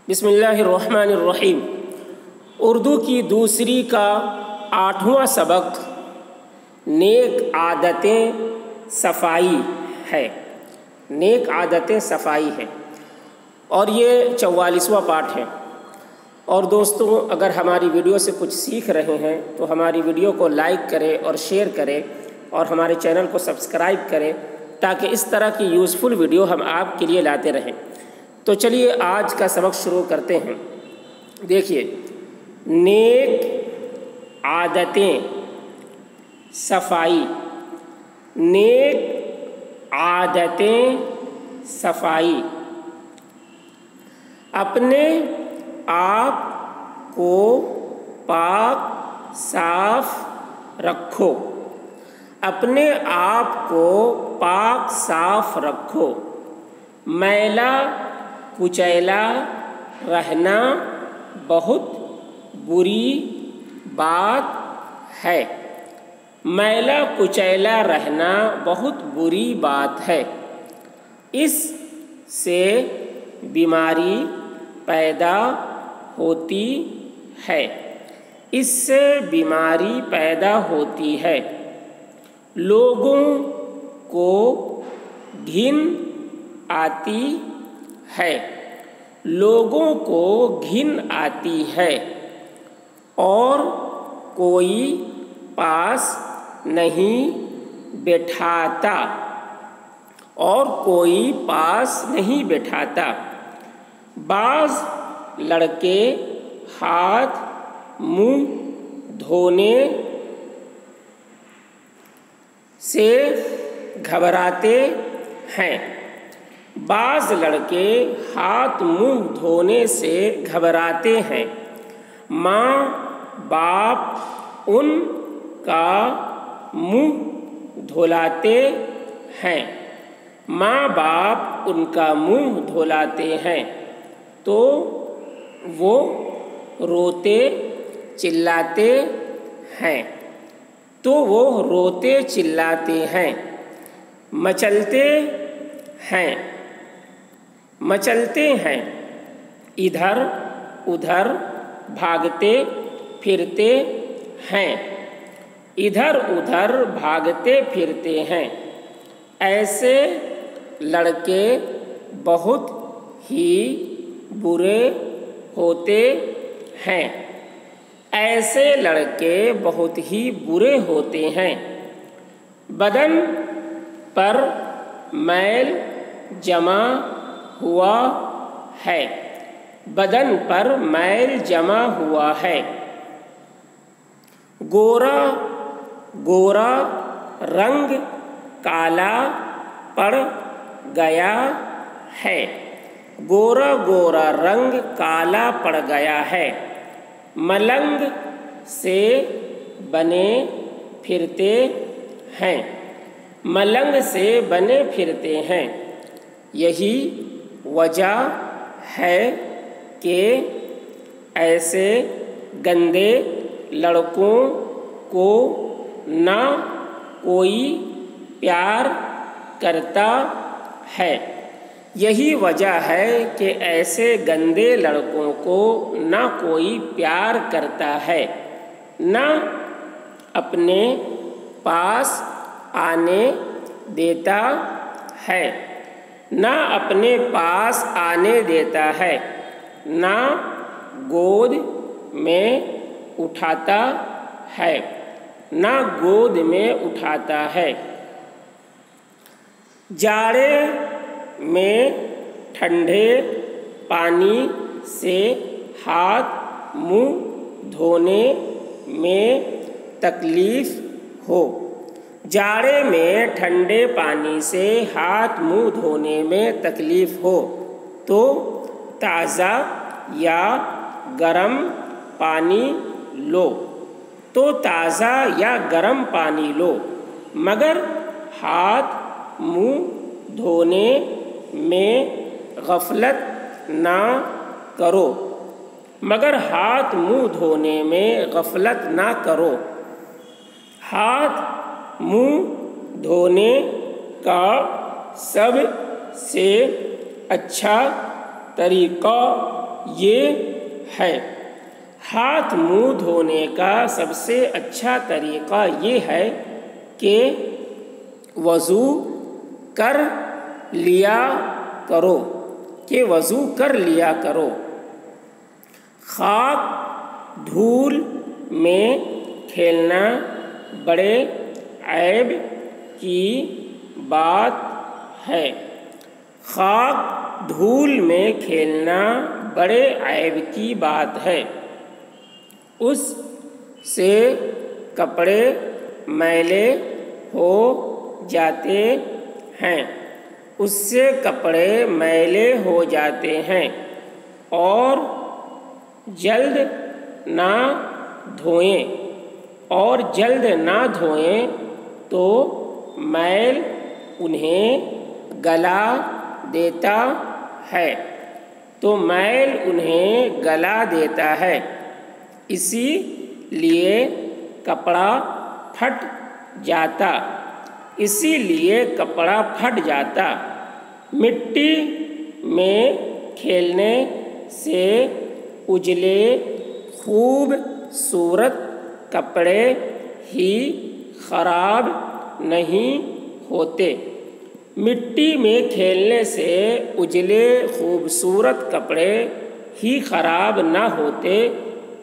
بسم اللہ الرحمن الرحیم۔ اردو کی دوسری کا 8واں سبق نیک عادتیں صفائی ہے۔ نیک عادتیں صفائی ہے اور یہ 44واں پارٹ ہے۔ اور دوستوں، اگر ہماری ویڈیو سے کچھ سیکھ رہے ہیں تو ہماری ویڈیو کو لائک کریں اور شیئر کریں اور ہمارے چینل کو سبسکرائب کریں تاکہ اس طرح کی یوزفل ویڈیو ہم آپ کے لیے لاتے رہیں۔ تو چلیے آج کا سبق شروع کرتے ہیں۔ دیکھیے، نیک عادتیں صفائی، نیک عادتیں صفائی۔ اپنے آپ کو پاک صاف رکھو، اپنے آپ کو پاک صاف رکھو۔ میلا کچیلا رہنا بہت بری بات ہے۔ میلا کچیلا رہنا بہت بری بات ہے۔ اس سے بیماری پیدا ہوتی ہے، اس سے بیماری پیدا ہوتی ہے۔ لوگوں کو گھن آتی ہے، لوگوں کو گھن آتی ہے اور کوئی پاس نہیں بٹھاتا، اور کوئی پاس نہیں بٹھاتا۔ بعض لڑکے ہاتھ منہ دھونے سے گھبراتے ہیں، بعض لڑکے ہاتھ منہ دھونے سے گھبراتے ہیں۔ ماں باپ ان کا منہ دھلاتے ہیں، ماں باپ ان کا منہ دھلاتے ہیں تو وہ روتے چلاتے ہیں، تو وہ روتے چلاتے ہیں۔ مچلتے ہیں، مچلتے ہیں، ادھر ادھر بھاگتے پھرتے ہیں، ادھر ادھر بھاگتے پھرتے ہیں۔ ایسے لڑکے بہت ہی برے ہوتے ہیں، ایسے لڑکے بہت ہی برے ہوتے ہیں۔ بدن پر میل جمع ہوا ہے، بدن پر میل جمع ہوا ہے۔ گورا گورا رنگ کالا پڑ گیا ہے، گورا گورا رنگ کالا پڑ گیا ہے۔ ملنگ سے بنے پھرتے ہیں، ملنگ سے بنے پھرتے ہیں۔ یہی وجہ ہے کہ ایسے گندے لڑکوں کو نہ کوئی پیار کرتا ہے، یہی وجہ ہے کہ ایسے گندے لڑکوں کو نہ کوئی پیار کرتا ہے، نہ اپنے پاس آنے دیتا ہے، نہ اپنے پاس آنے دیتا ہے، نہ گود میں اٹھاتا ہے، نہ گود میں اٹھاتا ہے۔ جاڑے میں ٹھنڈے پانی سے ہاتھ منہ دھونے میں تکلیف ہو، جاڑے میں ٹھنڈے پانی سے ہاتھ منہ دھونے میں تکلیف ہو تو تازہ یا گرم پانی لو، تو تازہ یا گرم پانی لو، مگر ہاتھ منہ دھونے میں غفلت نہ کرو، مگر ہاتھ منہ دھونے میں غفلت نہ کرو۔ ہاتھ منہ دھونے کا سب سے اچھا طریقہ یہ ہے۔ ہاتھ منہ دھونے کا سب سے اچھا طریقہ یہ ہے کہ وضو کر لیا کرو، خاک دھول میں کھیلنا بڑے عیب کی بات ہے۔ خاک دھول میں کھیلنا بڑے عیب کی بات ہے۔ اس سے کپڑے میلے ہو جاتے ہیں اور جلد نہ دھوئیں تو میل انہیں گلا دیتا ہے، اسی لیے کپڑا پھٹ جاتا۔ مٹی میں کھیلنے سے اجلے خوبصورت کپڑے ہی خراب نہیں ہوتے۔ مٹی میں کھیلنے سے اجلے خوبصورت کپڑے ہی خراب نہ ہوتے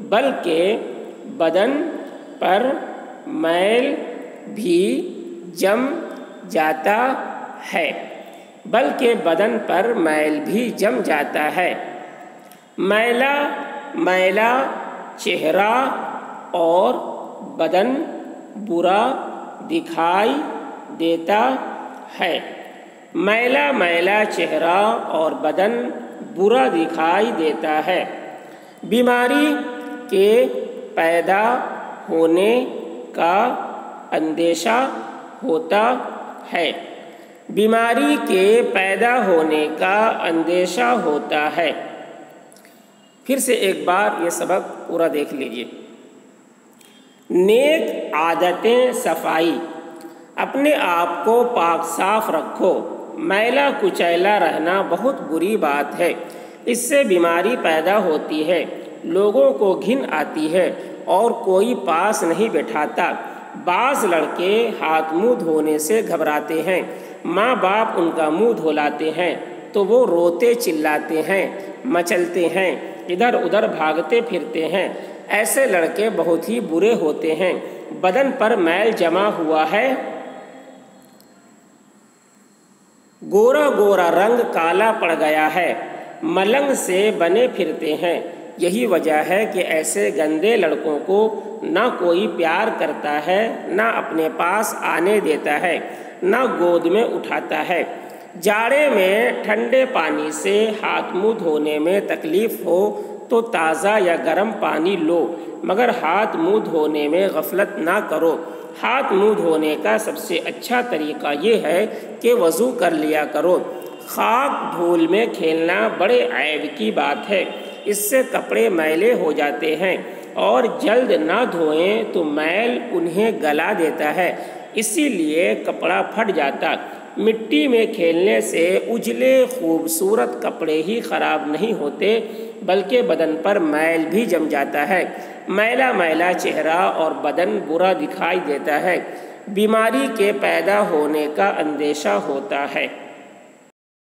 بلکہ بدن پر میل بھی جم جاتا ہے۔ میلا چہرہ اور بدن برا دکھائی دیتا ہے۔ میلا چہرہ اور بدن برا دکھائی دیتا ہے۔ بیماری کے پیدا ہونے کا اندیشہ ہوتا ہے۔ پھر سے ایک بار یہ سبق پورا دیکھ لیجیے۔ نیک عادتیں صفائی، اپنے آپ کو پاک صاف رکھو۔ میلا کچیلا رہنا بہت بری بات ہے، اس سے بیماری پیدا ہوتی ہے، لوگوں کو گھن آتی ہے اور کوئی پاس نہیں بٹھاتا۔ بعض لڑکے ہاتھ منہ دھونے سے گھبراتے ہیں، ماں باپ ان کا منہ دھلاتے ہیں تو وہ روتے چلاتے ہیں، مچلتے ہیں، ادھر ادھر بھاگتے پھرتے ہیں۔ ایسے لڑکے بہت ہی برے ہوتے ہیں۔ بدن پر میل جمع ہوا ہے، گورا رنگ کالا پڑ گیا ہے، ملنگ سے بنے پھرتے ہیں۔ یہی وجہ ہے کہ ایسے گندے لڑکوں کو نہ کوئی پیار کرتا ہے، نہ اپنے پاس آنے دیتا ہے، نہ گود میں اٹھاتا ہے۔ جاڑے میں ٹھنڈے پانی سے ہاتھ منہ دھونے میں تکلیف ہو تو تازہ یا گرم پانی لو، مگر ہاتھ منہ دھونے میں غفلت نہ کرو۔ ہاتھ منہ دھونے کا سب سے اچھا طریقہ یہ ہے کہ وضو کر لیا کرو۔ خاک دھول میں کھیلنا بڑے عیب کی بات ہے، اس سے کپڑے میلے ہو جاتے ہیں اور جلد نہ دھوئیں تو میل انہیں گلا دیتا ہے، اسی لیے کپڑا پھٹ جاتا۔ مٹی میں کھیلنے سے اجلے خوبصورت کپڑے ہی خراب نہیں ہوتے بلکہ بدن پر میل بھی جم جاتا ہے۔ میلا چہرہ اور بدن برا دکھائی دیتا ہے، بیماری کے پیدا ہونے کا اندیشہ ہوتا ہے۔